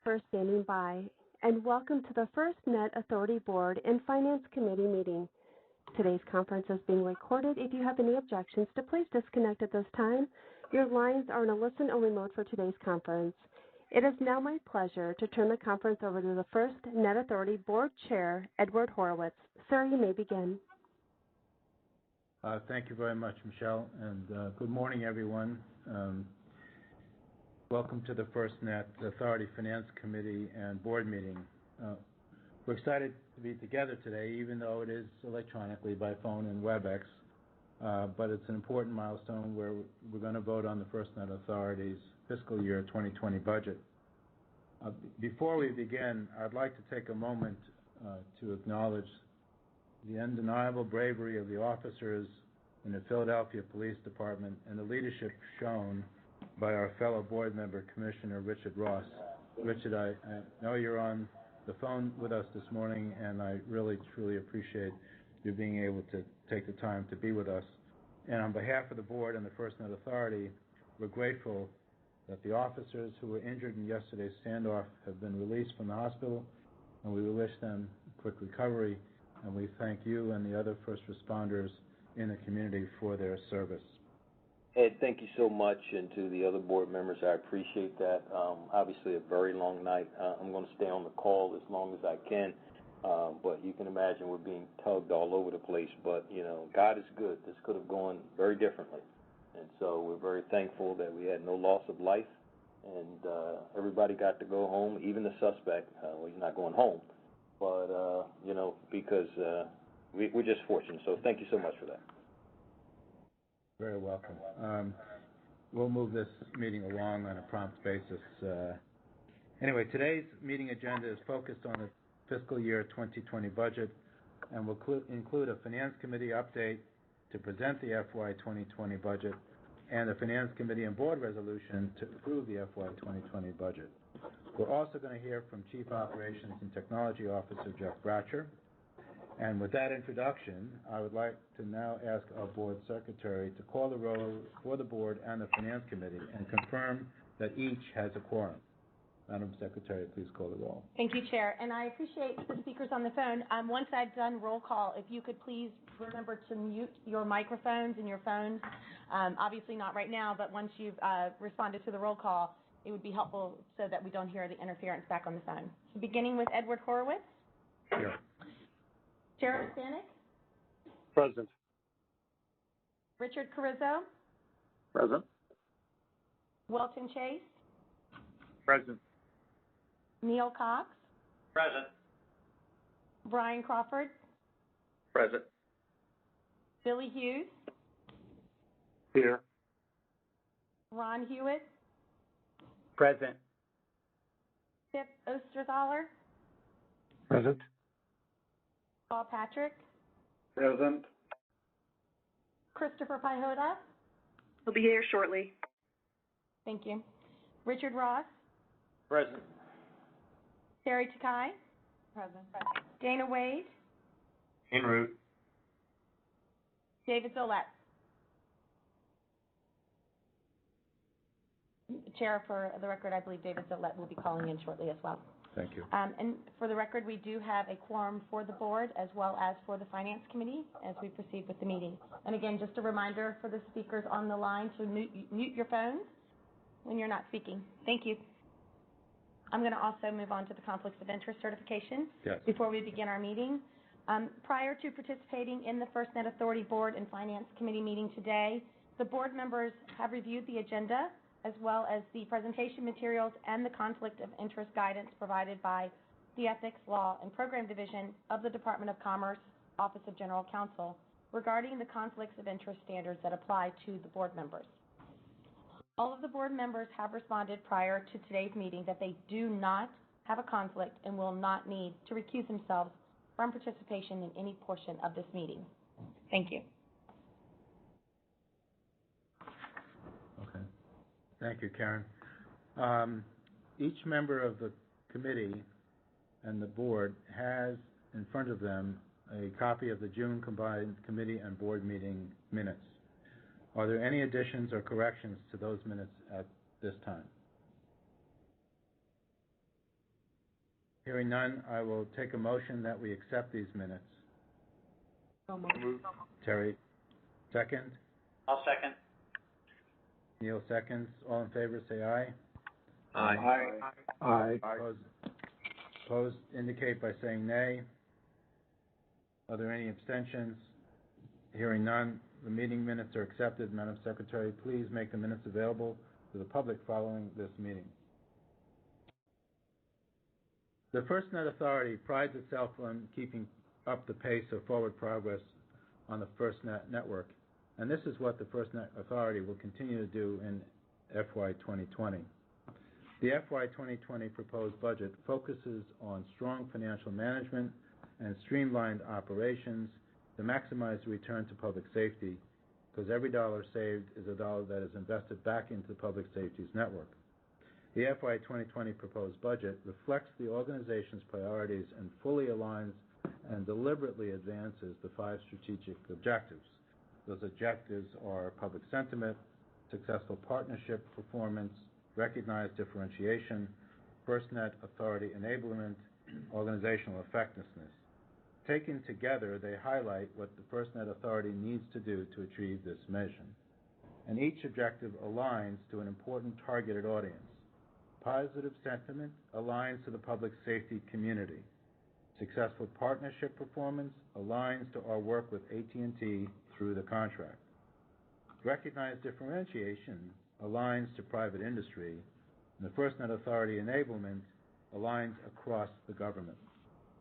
for standing by, and welcome to the FirstNet Authority Board and Finance Committee meeting. Today's conference is being recorded. If you have any objections, to please disconnect at this time. Your lines are in a listen-only mode for today's conference. It is now my pleasure to turn the conference over to the FirstNet Authority Board Chair, Edward Horowitz. Sir, you may begin. Thank you very much, Michelle, and good morning, everyone. Welcome to the FirstNet Authority Finance Committee and Board meeting. We're excited to be together today, even though it is electronically by phone and WebEx, but it's an important milestone where we're going to vote on the FirstNet Authority's fiscal year 2020 budget. Before we begin, I'd like to take a moment to acknowledge the undeniable bravery of the officers in the Philadelphia Police Department and the leadership shown by our fellow board member, Commissioner Richard Ross. Richard, I know you're on the phone with us this morning, and I really, truly appreciate you being able to take the time to be with us. And on behalf of the board and the FirstNet Authority, we're grateful that the officers who were injured in yesterday's standoff have been released from the hospital, and we wish them a quick recovery, and we thank you and the other first responders in the community for their service. Ed, thank you so much, and to the other board members, I appreciate that. Obviously, a very long night. I'm going to stay on the call as long as I can, but you can imagine we're being tugged all over the place. But, you know, God is good. This could have gone very differently, and so we're very thankful that we had no loss of life, and everybody got to go home, even the suspect. Well, he's not going home, but, you know, because we're just fortunate. So thank you so much for that. Very welcome. We'll move this meeting along on a prompt basis. Anyway, today's meeting agenda is focused on the fiscal year 2020 budget and will include a Finance Committee update to present the FY 2020 budget and a Finance Committee and Board resolution to approve the FY 2020 budget. We're also going to hear from Chief Operations and Technology Officer Jeff Bratcher. And with that introduction, I would like to now ask our Board Secretary to call the roll for the Board and the Finance Committee and confirm that each has a quorum. Madam Secretary, please call the roll. Thank you, Chair. And I appreciate the speakers on the phone. Once I've done roll call, if you could please remember to mute your microphones and your phones. Obviously not right now, but once you've responded to the roll call, it would be helpful so that we don't hear the interference back on the phone. So beginning with Edward Horowitz. Here. Chair Stanek? Present. Richard Carrizo? Present. Welton Chase? Present. Neil Cox? Present. Brian Crawford? Present. Billy Hughes? Here. Ron Hewitt? Present. Pip Osterthaler? Present. Paul Patrick? Present. Christopher Pihota? He'll be here shortly. Thank you. Richard Ross? Present. Terry Takai? Present. Dana Wade? En route. David Zolette? Chair, for the record, I believe David Zolette will be calling in shortly as well. Thank you. And for the record, we do have a quorum for the board as well as for the Finance Committee as we proceed with the meeting. And again, just a reminder for the speakers on the line to mute your phones when you're not speaking. Thank you. I'm going to also move on to the conflicts of interest certification before we begin our meeting. Prior to participating in the FirstNet Authority Board and Finance Committee meeting today, the board members have reviewed the agenda as well as the presentation materials and the conflict of interest guidance provided by the Ethics, Law, and Program Division of the Department of Commerce, Office of General Counsel, regarding the conflicts of interest standards that apply to the board members. All of the board members have responded prior to today's meeting that they do not have a conflict and will not need to recuse themselves from participation in any portion of this meeting. Thank you. Okay. Thank you, Karen. Each member of the committee and the board has in front of them a copy of the June combined committee and board meeting minutes. Are there any additions or corrections to those minutes at this time? Hearing none, I will take a motion that we accept these minutes. So moved. Terry, second. I'll second. Neil, seconds. All in favor, say aye. Aye. Aye. Opposed indicate by saying nay. Are there any abstentions? Hearing none, the meeting minutes are accepted. Madam Secretary, please make the minutes available to the public following this meeting. The FirstNet Authority prides itself on keeping up the pace of forward progress on the FirstNet network, and this is what the FirstNet Authority will continue to do in FY 2020. The FY 2020 proposed budget focuses on strong financial management and streamlined operations to maximize the return to public safety, because every dollar saved is a dollar that is invested back into public safety's network. The FY 2020 proposed budget reflects the organization's priorities and fully aligns and deliberately advances the 5 strategic objectives. Those objectives are public sentiment, successful partnership performance, recognized differentiation, FirstNet Authority enablement, organizational effectiveness. Taken together, they highlight what the FirstNet Authority needs to do to achieve this mission. And each objective aligns to an important targeted audience. Positive sentiment aligns to the public safety community. Successful partnership performance aligns to our work with AT&T through the contract. Recognized differentiation aligns to private industry, and the FirstNet Authority enablement aligns across the government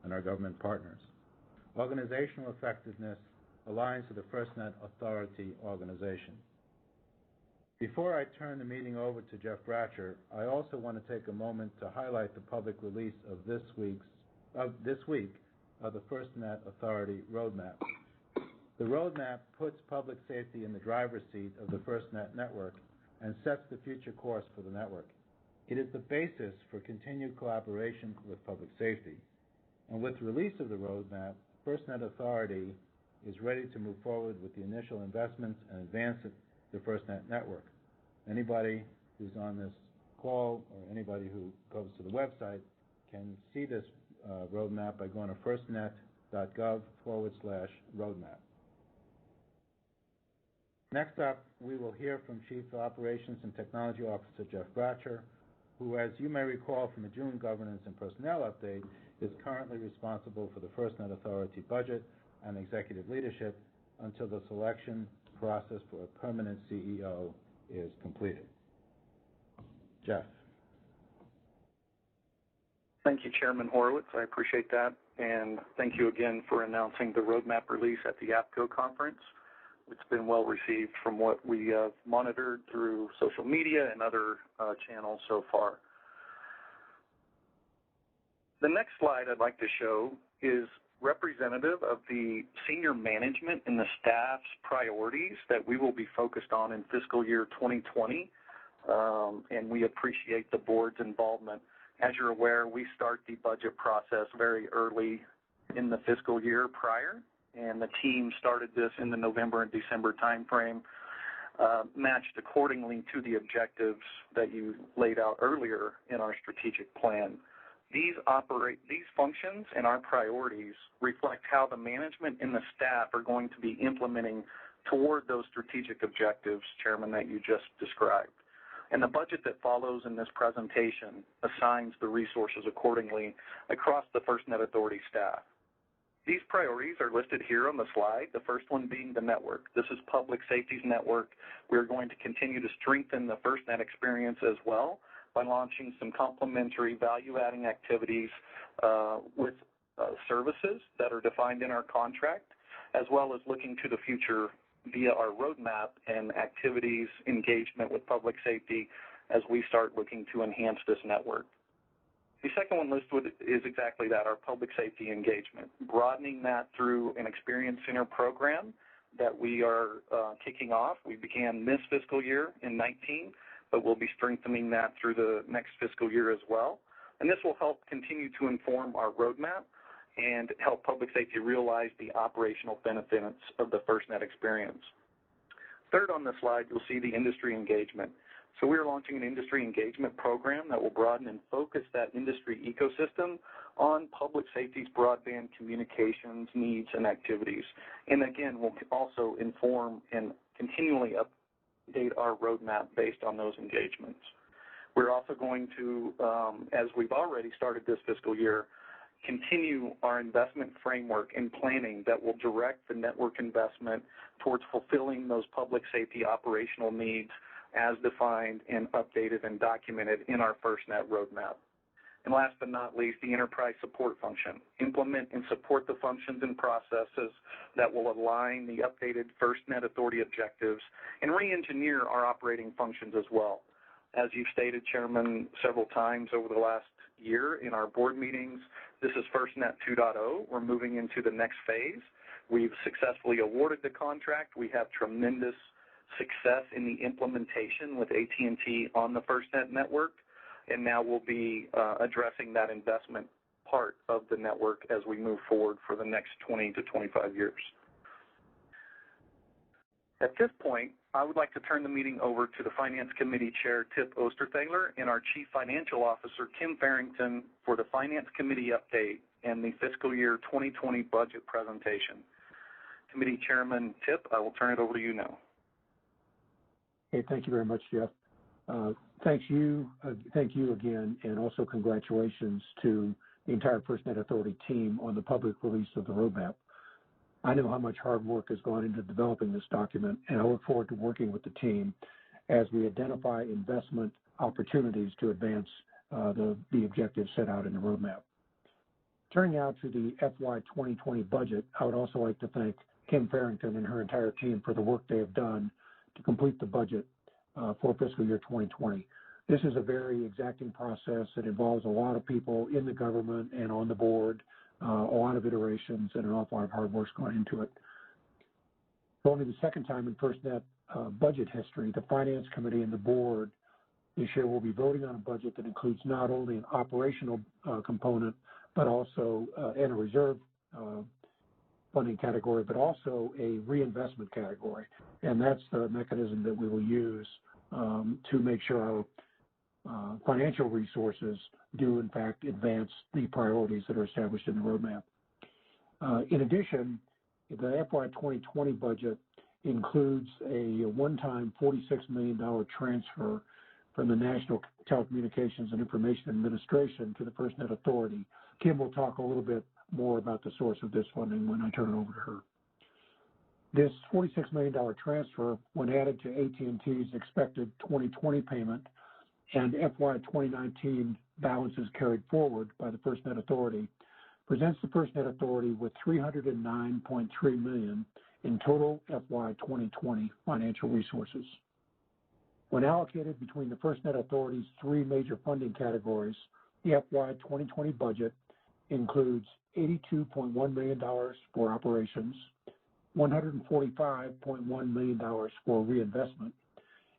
and our government partners. Organizational effectiveness aligns to the FirstNet Authority organization. Before I turn the meeting over to Jeff Bratcher, I also want to take a moment to highlight the public release of this week of the FirstNet Authority Roadmap. The roadmap puts public safety in the driver's seat of the FirstNet network and sets the future course for the network. It is the basis for continued collaboration with public safety. And with the release of the roadmap, FirstNet Authority is ready to move forward with the initial investments and advance the FirstNet network. Anybody who's on this call or anybody who goes to the website can see this roadmap by going to firstnet.gov/roadmap. Next up, we will hear from Chief Operations and Technology Officer Jeff Bratcher, who, as you may recall from the June Governance and Personnel Update, is currently responsible for the FirstNet Authority budget and executive leadership until the selection process for a permanent CEO is completed. Jeff. Thank you, Chairman Horowitz. I appreciate that. And thank you again for announcing the roadmap release at the APCO conference. It's been well received from what we have monitored through social media and other channels so far. The next slide I'd like to show is representative of the senior management and the staff's priorities that we will be focused on in fiscal year 2020, and we appreciate the board's involvement. As you're aware, we start the budget process very early in the fiscal year prior, and the team started this in the November and December timeframe, matched accordingly to the objectives that you laid out earlier in our strategic plan. These functions and our priorities reflect how the management and the staff are going to be implementing toward those strategic objectives, Chairman, that you just described. And the budget that follows in this presentation assigns the resources accordingly across the FirstNet Authority staff. These priorities are listed here on the slide, the first one being the network. This is public safety's network. We're going to continue to strengthen the FirstNet experience as well by launching some complementary value-adding activities with services that are defined in our contract, as well as looking to the future via our roadmap and activities engagement with public safety as we start looking to enhance this network. The second one listed is exactly that, our public safety engagement, broadening that through an Experience Center program that we are kicking off. We began this fiscal year in 19, but we'll be strengthening that through the next fiscal year as well. And this will help continue to inform our roadmap and help public safety realize the operational benefits of the FirstNet experience. Third on the slide, you'll see the industry engagement. So we are launching an industry engagement program that will broaden and focus that industry ecosystem on public safety's broadband communications needs and activities. And again, we'll also inform and continually update our roadmap based on those engagements. We're also going to, as we've already started this fiscal year, continue our investment framework and planning that will direct the network investment towards fulfilling those public safety operational needs as defined and updated and documented in our FirstNet roadmap. And last but not least, the enterprise support function. Implement and support the functions and processes that will align the updated FirstNet Authority objectives and re-engineer our operating functions as well. As you've stated, Chairman, several times over the last year in our board meetings, this is FirstNet 2.0. We're moving into the next phase. We've successfully awarded the contract. We have tremendous success in the implementation with AT&T on the FirstNet network, and now we'll be addressing that investment part of the network as we move forward for the next 20 to 25 years. At this point, I would like to turn the meeting over to the Finance Committee Chair, Tip Osterthaler, and our Chief Financial Officer, Kim Farrington, for the Finance Committee update and the fiscal year 2020 budget presentation. Committee Chairman Tip, I will turn it over to you now. Hey, thank you very much, Jeff. Thank you again, and also congratulations to the entire FirstNet Authority team on the public release of the roadmap. I know how much hard work has gone into developing this document, and I look forward to working with the team as we identify investment opportunities to advance the objectives set out in the roadmap. Turning now to the FY 2020 budget, I would also like to thank Kim Farrington and her entire team for the work they have done to complete the budget for fiscal year 2020. This is a very exacting process. It involves a lot of people in the government and on the board, a lot of iterations, and an awful lot of hard work's gone into it. For only the second time in FirstNet budget history, the Finance Committee and the board this year will be voting on a budget that includes not only an operational component, but also and a reserve funding category, but also a reinvestment category. And that's the mechanism that we will use to make sure our financial resources do, in fact, advance the priorities that are established in the roadmap. In addition, the FY 2020 budget includes a one-time $46 million transfer from the National Telecommunications and Information Administration to the FirstNet Authority. Kim will talk a little bit more about the source of this funding when I turn it over to her. This $46 million transfer, when added to AT&T's expected 2020 payment and FY 2019 balances carried forward by the FirstNet Authority, presents the FirstNet Authority with $309.3 million in total FY 2020 financial resources. When allocated between the FirstNet Authority's three major funding categories, the FY 2020 budget includes $82.1 million for operations, $145.1 million for reinvestment,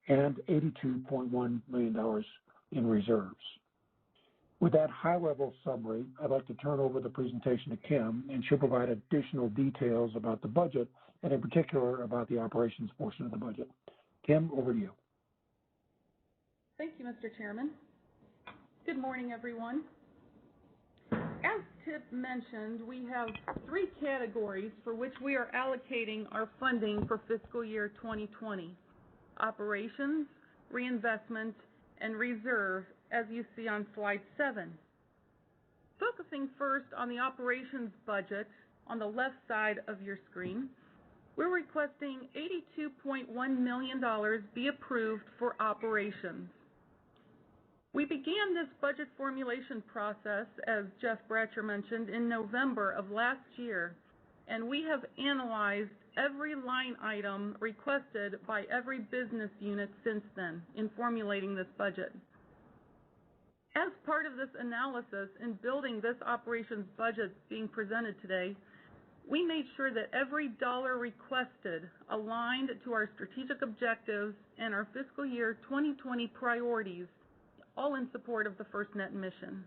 and $82.1 million in reserves. With that high-level summary, I'd like to turn over the presentation to Kim, and she'll provide additional details about the budget, and in particular about the operations portion of the budget. Kim, over to you. Thank you, Mr. Chairman. Good morning, everyone. As Tip mentioned, we have three categories for which we are allocating our funding for fiscal year 2020: operations, reinvestment, and reserve, as you see on slide 7. Focusing first on the operations budget on the left side of your screen, we're requesting $82.1 million be approved for operations. We began this budget formulation process, as Jeff Bratcher mentioned, in November of last year, and we have analyzed every line item requested by every business unit since then in formulating this budget. As part of this analysis in building this operations budget being presented today, we made sure that every dollar requested aligned to our strategic objectives and our fiscal year 2020 priorities, all in support of the FirstNet mission.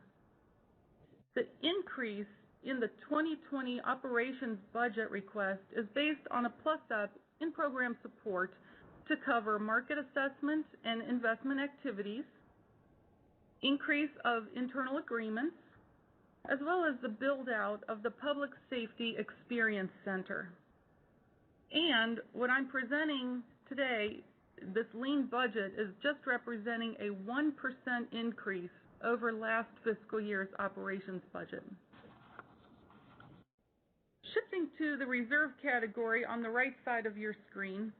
The increase in the 2020 operations budget request is based on a plus-up in program support to cover market assessment and investment activities, increase of internal agreements, as well as the build-out of the Public Safety Experience Center. And what I'm presenting today, this lean budget, is just representing a 1% increase over last fiscal year's operations budget. Shifting to the reserve category on the right side of your screen,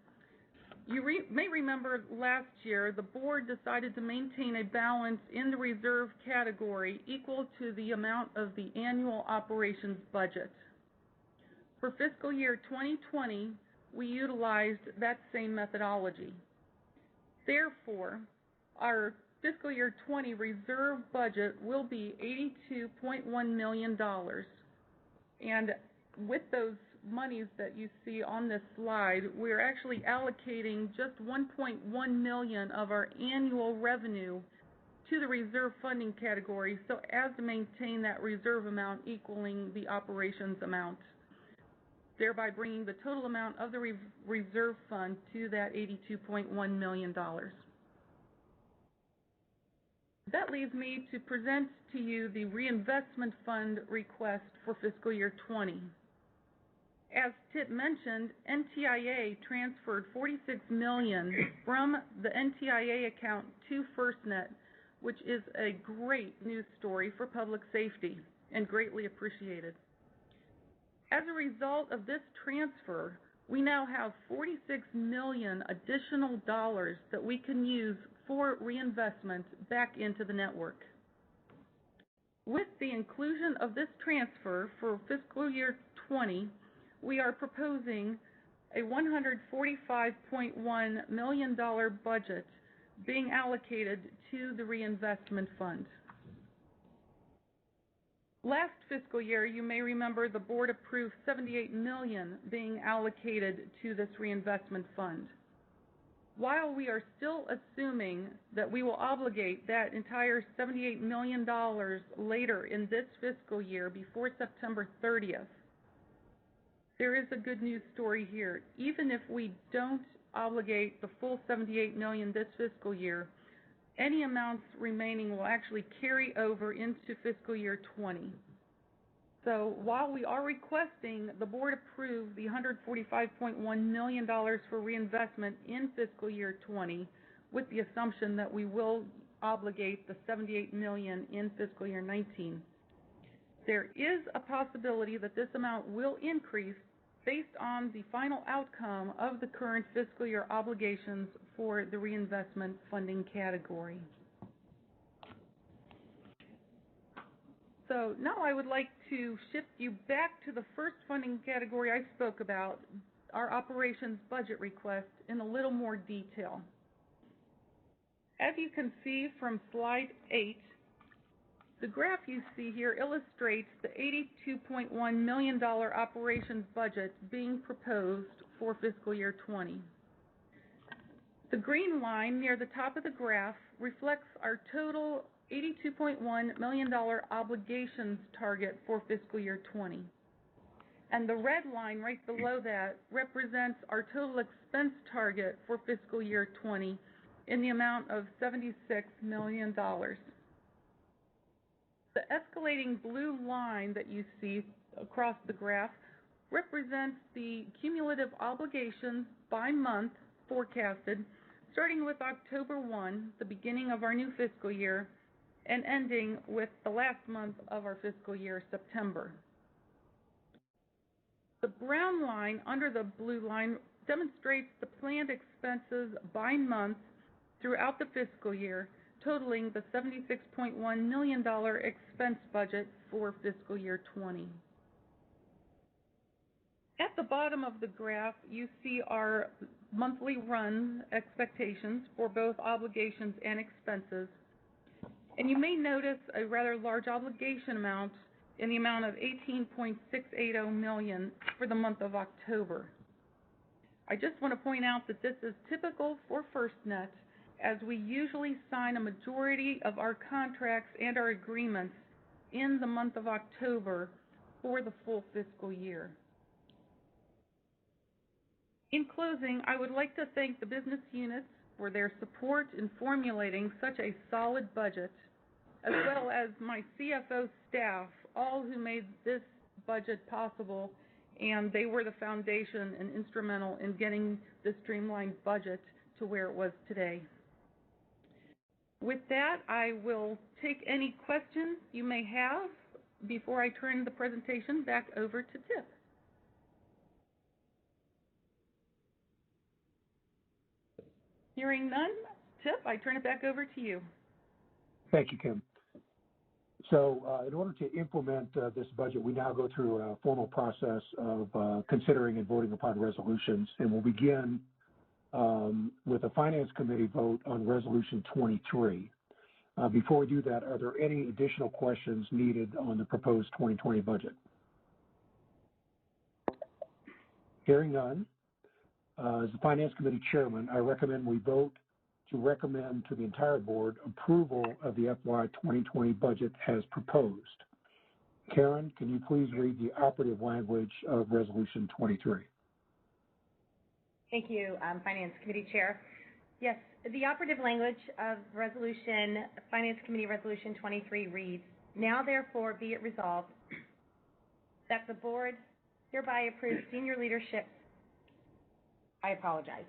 you may remember last year the board decided to maintain a balance in the reserve category equal to the amount of the annual operations budget. For fiscal year 2020, we utilized that same methodology. Therefore, our fiscal year 20 reserve budget will be $82.1 million. And with those monies that you see on this slide, we're actually allocating just $1.1 million of our annual revenue to the reserve funding category so as to maintain that reserve amount equaling the operations amount, thereby bringing the total amount of the reserve fund to that $82.1 million. That leads me to present to you the reinvestment fund request for fiscal year 20. As Tip mentioned, NTIA transferred $46 million from the NTIA account to FirstNet, which is a great news story for public safety and greatly appreciated. As a result of this transfer, we now have $46 million additional dollars that we can use for reinvestment back into the network. With the inclusion of this transfer for fiscal year 20, we are proposing a $145.1 million budget being allocated to the reinvestment fund. Last fiscal year, you may remember the board approved $78 million being allocated to this reinvestment fund. While we are still assuming that we will obligate that entire $78 million later in this fiscal year before September 30th, there is a good news story here. Even if we don't obligate the full $78 million this fiscal year, any amounts remaining will actually carry over into fiscal year 20. So while we are requesting the board approve the $145.1 million for reinvestment in fiscal year 20, with the assumption that we will obligate the $78 million in fiscal year 19, there is a possibility that this amount will increase based on the final outcome of the current fiscal year obligations for the reinvestment funding category. So now I would like to shift you back to the first funding category I spoke about, our operations budget request, in a little more detail. As you can see from slide 8, the graph you see here illustrates the $82.1 million operations budget being proposed for fiscal year 20. The green line near the top of the graph reflects our total $82.1 million obligations target for fiscal year 20. And the red line right below that represents our total expense target for fiscal year 20 in the amount of $76 million. The escalating blue line that you see across the graph represents the cumulative obligations by month forecasted, starting with October 1, the beginning of our new fiscal year, and ending with the last month of our fiscal year, September. The brown line under the blue line demonstrates the planned expenses by month throughout the fiscal year, totaling the $76.1 million expense budget for fiscal year 20. At the bottom of the graph, you see our monthly run expectations for both obligations and expenses. And you may notice a rather large obligation amount in the amount of $18.680 million for the month of October. I just want to point out that this is typical for FirstNet, as we usually sign a majority of our contracts and our agreements in the month of October for the full fiscal year. In closing, I would like to thank the business units for their support in formulating such a solid budget, as well as my CFO staff, all who made this budget possible, and they were the foundation and instrumental in getting the streamlined budget to where it was today. With that, I will take any questions you may have before I turn the presentation back over to Tip. Hearing none, Tip, I turn it back over to you. Thank you, Kim. So in order to implement this budget, we now go through a formal process of considering and voting upon resolutions, and we'll begin with a Finance Committee vote on Resolution 23. Before we do that, are there any additional questions needed on the proposed 2020 budget? Hearing none, as the Finance Committee Chairman, I recommend we vote to recommend to the entire board approval of the FY 2020 budget as proposed. Karen, can you please read the operative language of Resolution 23? Thank you, Finance Committee Chair. Yes, the operative language of Finance Committee Resolution 23 reads, now therefore be it resolved that the board hereby approves senior leadership. I apologize.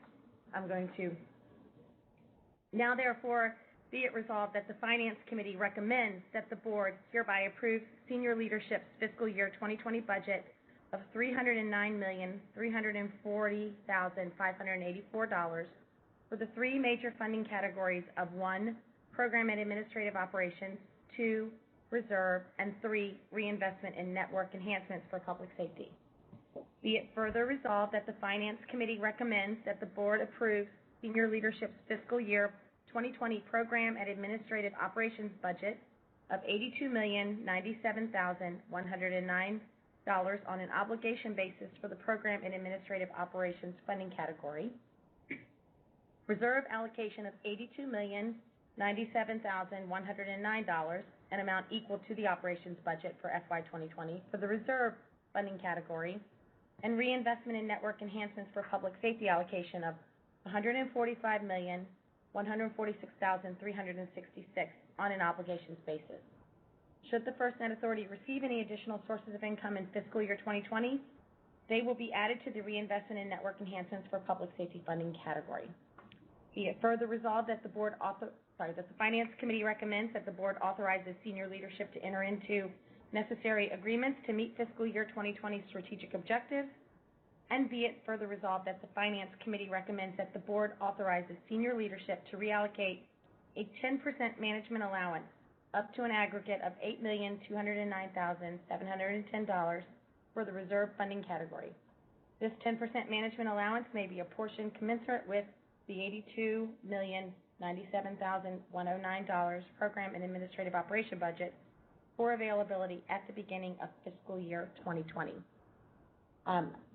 Now therefore be it resolved that the Finance Committee recommends that the board hereby approves senior leadership's fiscal year 2020 budget of $309,340,584 for the three major funding categories of 1, program and administrative operations, 2, reserve, and 3, reinvestment in network enhancements for public safety. Be it further resolved that the Finance Committee recommends that the board approves senior leadership's fiscal year 2020 program and administrative operations budget of $82,097,109 on an obligation basis for the program and administrative operations funding category. Reserve allocation of $82,097,109, an amount equal to the operations budget for FY 2020 for the reserve funding category, and reinvestment in network enhancements for public safety allocation of $145,146,366 on an obligations basis. Should the FirstNet Authority receive any additional sources of income in fiscal year 2020, they will be added to the reinvestment in network enhancements for public safety funding category. Be it further resolved that the Finance Committee recommends that the board authorizes senior leadership to enter into necessary agreements to meet fiscal year 2020 strategic objectives, and be it further resolved that the Finance Committee recommends that the board authorizes senior leadership to reallocate a 10% management allowance up to an aggregate of $8,209,710 for the reserve funding category. This 10% management allowance may be a portion commensurate with the $82,097,109 program and administrative operation budget for availability at the beginning of fiscal year 2020.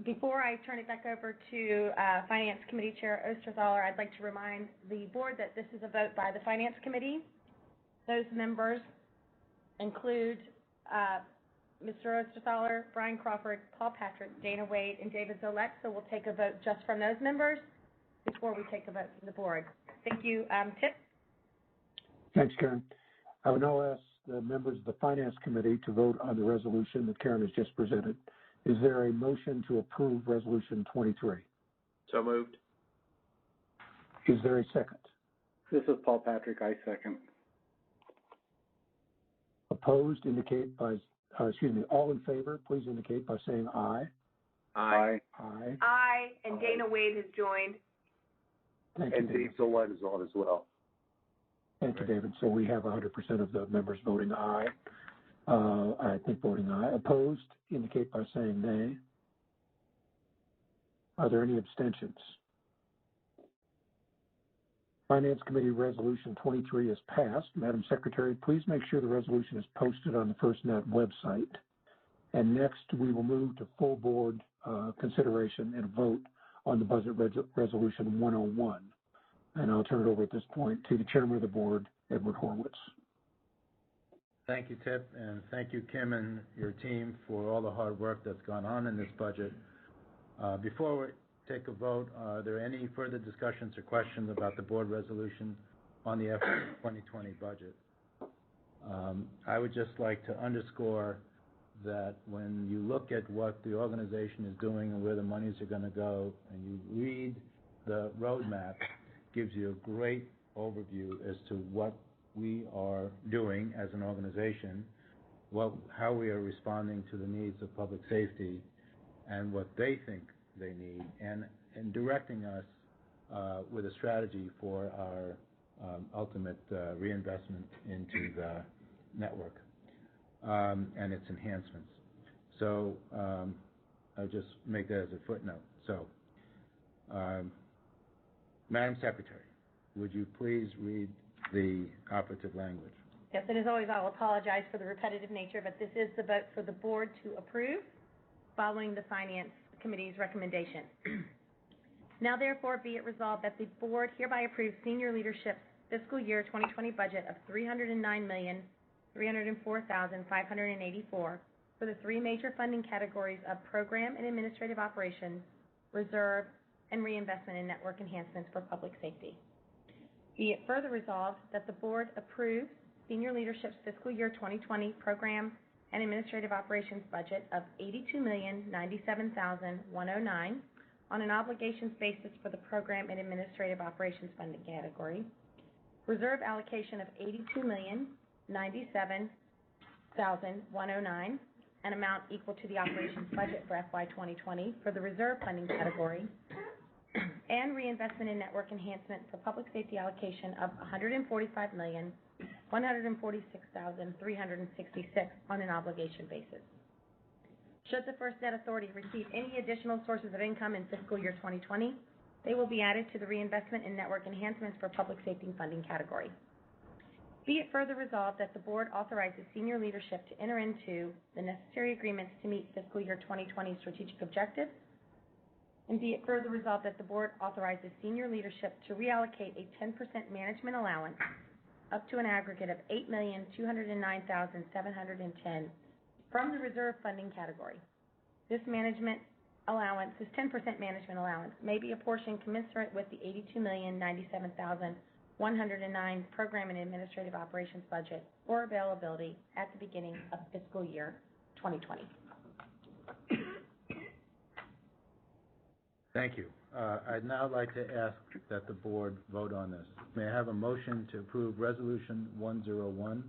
Before I turn it back over to Finance Committee Chair Osterthaler, I'd like to remind the board that this is a vote by the Finance Committee. Those members include Mr. Osterthaler, Brian Crawford, Paul Patrick, Dana Wade, and David Zolette, so we'll take a vote just from those members before we take a vote from the board. Thank you. Tip? Thanks, Karen. I will now ask the members of the Finance Committee to vote on the resolution that Karen has just presented. Is there a motion to approve Resolution 23? So moved. Is there a second? This is Paul Patrick. I second. Opposed, indicate by, all in favor, please indicate by saying aye. Aye. Aye. Aye, and Dana Wade has joined. Thank you, And David. Dave Zolette is on as well. Thank you, David. So we have 100% of the members voting aye. I think voting aye. Opposed, indicate by saying nay. Are there any abstentions? Finance Committee Resolution 23 is passed. Madam Secretary, please make sure the resolution is posted on the FirstNet website. And next, we will move to full board consideration and vote on the Budget Resolution 101. And I'll turn it over at this point to the Chairman of the Board, Edward Horwitz. Thank you, Tip, and thank you, Kim, and your team for all the hard work that's gone on in this budget. Before take a vote, are there any further discussions or questions about the board resolution on the FY 2020 budget? I would just like to underscore that when you look at what the organization is doing and where the monies are going to go, and you read the roadmap, gives you a great overview as to what we are doing as an organization, how we are responding to the needs of public safety and what they think they need, and directing us with a strategy for our ultimate reinvestment into the network and its enhancements. So I'll just make that as a footnote. So, Madam Secretary, would you please read the operative language? Yes, and as always, I'll apologize for the repetitive nature, but this is the vote for the board to approve following the Finance Committee's recommendation. Now, therefore, be it resolved that the board hereby approves senior leadership's fiscal year 2020 budget of $309,304,584 for the three major funding categories of program and administrative operations, reserve, and reinvestment in network enhancements for public safety. Be it further resolved that the board approves senior leadership's fiscal year 2020 program and administrative operations budget of $82,097,109 on an obligations basis for the program and administrative operations funding category, reserve allocation of $82,097,109, an amount equal to the operations budget for FY 2020 for the reserve funding category, and reinvestment in network enhancement for public safety allocation of $145,146,366 on an obligation basis. Should the FirstNet Authority receive any additional sources of income in fiscal year 2020, they will be added to the reinvestment in network enhancements for public safety funding category. Be it further resolved that the board authorizes senior leadership to enter into the necessary agreements to meet fiscal year 2020 strategic objectives. And be it further resolved that the board authorizes senior leadership to reallocate a 10% management allowance up to an aggregate of $8,209,710 from the reserve funding category. This 10% management allowance may be apportioned commensurate with the $82,097,109 program and administrative operations budget or availability at the beginning of fiscal year 2020. Thank you. I'd now like to ask that the board vote on this. May I have a motion to approve Resolution 101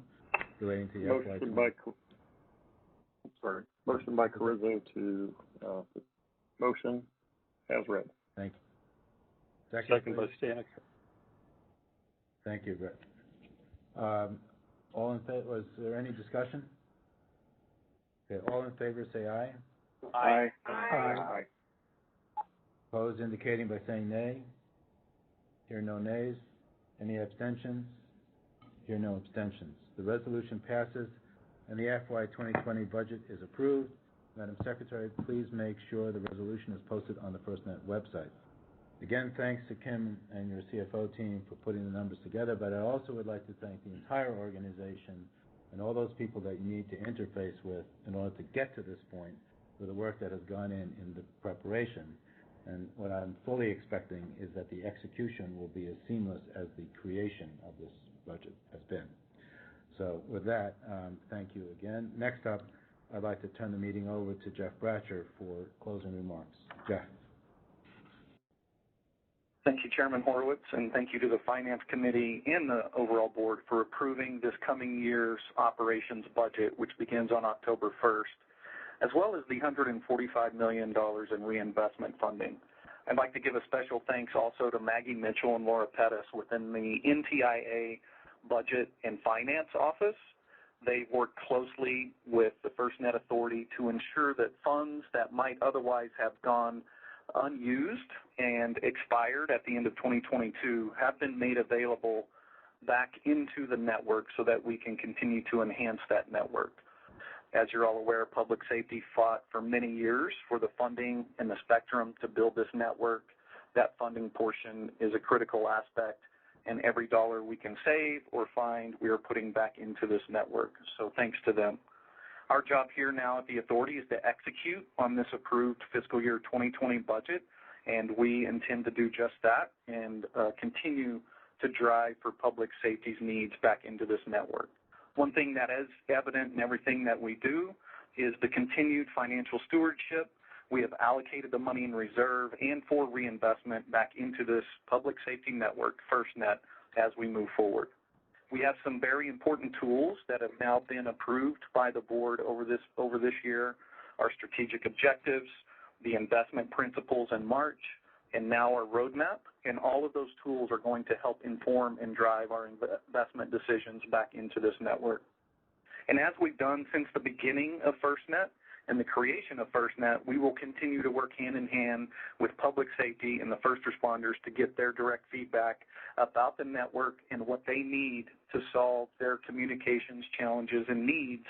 relating to the FY 20? Motion by Carrizo to motion as read. Thank you. Second by Stanek. Thank you, Brett. All in favor? Was there any discussion? Okay, all in favor say aye. Aye. Aye. Opposed indicating by saying nay. Hear no nays. Any abstentions? Hear no abstentions. The resolution passes and the FY 2020 budget is approved. Madam Secretary, please make sure the resolution is posted on the FirstNet website. Again, thanks to Kim and your CFO team for putting the numbers together, but I also would like to thank the entire organization and all those people that you need to interface with in order to get to this point for the work that has gone in the preparation. And what I'm fully expecting is that the execution will be as seamless as the creation of this budget has been. So with that, thank you again. Next up, I'd like to turn the meeting over to Jeff Bratcher for closing remarks. Jeff. Thank you, Chairman Horowitz, and thank you to the Finance Committee and the overall board for approving this coming year's operations budget, which begins on October 1st, as well as the $145 million in reinvestment funding. I'd like to give a special thanks also to Maggie Mitchell and Laura Pettis within the NTIA Budget and Finance Office. They work closely with the FirstNet Authority to ensure that funds that might otherwise have gone unused and expired at the end of 2022 have been made available back into the network so that we can continue to enhance that network. As you're all aware, public safety fought for many years for the funding and the spectrum to build this network. That funding portion is a critical aspect, and every dollar we can save or find, we are putting back into this network. So thanks to them. Our job here now at the authority is to execute on this approved fiscal year 2020 budget and we intend to do just that and continue to drive for public safety's needs back into this network. One thing that is evident in everything that we do is the continued financial stewardship. We have allocated the money in reserve and for reinvestment back into this public safety network, FirstNet, as we move forward. We have some very important tools that have now been approved by the board over this year, our strategic objectives, the investment principles in March, and now our roadmap, and all of those tools are going to help inform and drive our investment decisions back into this network. And as we've done since the beginning of FirstNet and the creation of FirstNet, we will continue to work hand in hand with public safety and the first responders to get their direct feedback about the network and what they need to solve their communications challenges and needs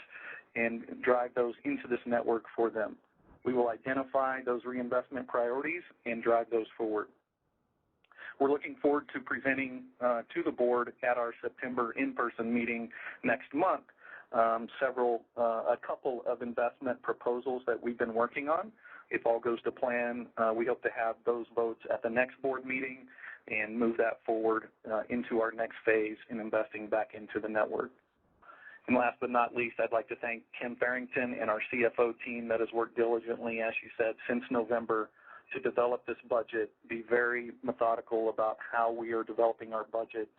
and drive those into this network for them. We will identify those reinvestment priorities and drive those forward. We're looking forward to presenting to the board at our September in-person meeting next month a couple of investment proposals that we've been working on. If all goes to plan, we hope to have those votes at the next board meeting and move that forward into our next phase in investing back into the network. And last but not least, I'd like to thank Kim Farrington and our CFO team that has worked diligently, as you said, since November to develop this budget, be very methodical about how we are developing our budget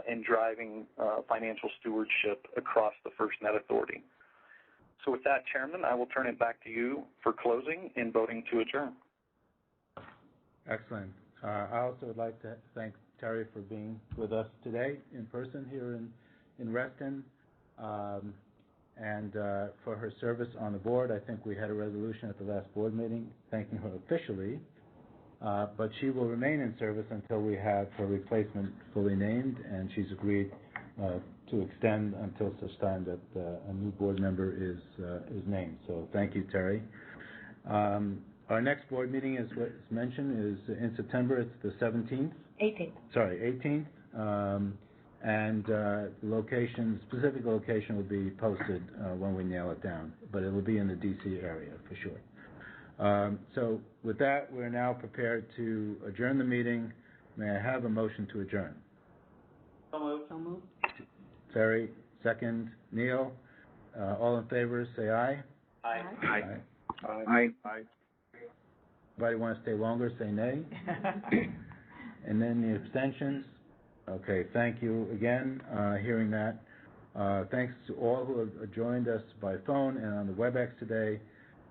and driving financial stewardship across the FirstNet Authority. So with that, Chairman, I will turn it back to you for closing and voting to adjourn. Excellent. I also would like to thank Terry for being with us today in person here in Reston. And for her service on the board. I think we had a resolution at the last board meeting thanking her officially, but she will remain in service until we have her replacement fully named, and she's agreed to extend until such time that a new board member is named. So thank you, Terry. Our next board meeting, as was mentioned, is in September. It's the 17th? 18th. Sorry, 18th. And specific location will be posted when we nail it down, but it will be in the D.C. area for sure. So with that, we're now prepared to adjourn the meeting. May I have a motion to adjourn? So moved. So moved. Terry, second. Neil, all in favor, say aye. Aye. Aye. Aye. Aye. Anybody want to stay longer, say nay. And then the abstentions. Okay, thank you again. Hearing that, thanks to all who have joined us by phone and on the WebEx today.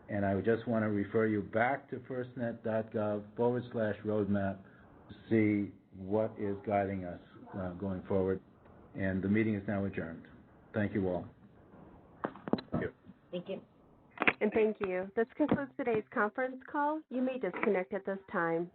And I just want to refer you back to firstnet.gov/roadmap to see what is guiding us going forward. And the meeting is now adjourned. Thank you all. Thank you. Thank you. And thank you. This concludes today's conference call. You may disconnect at this time.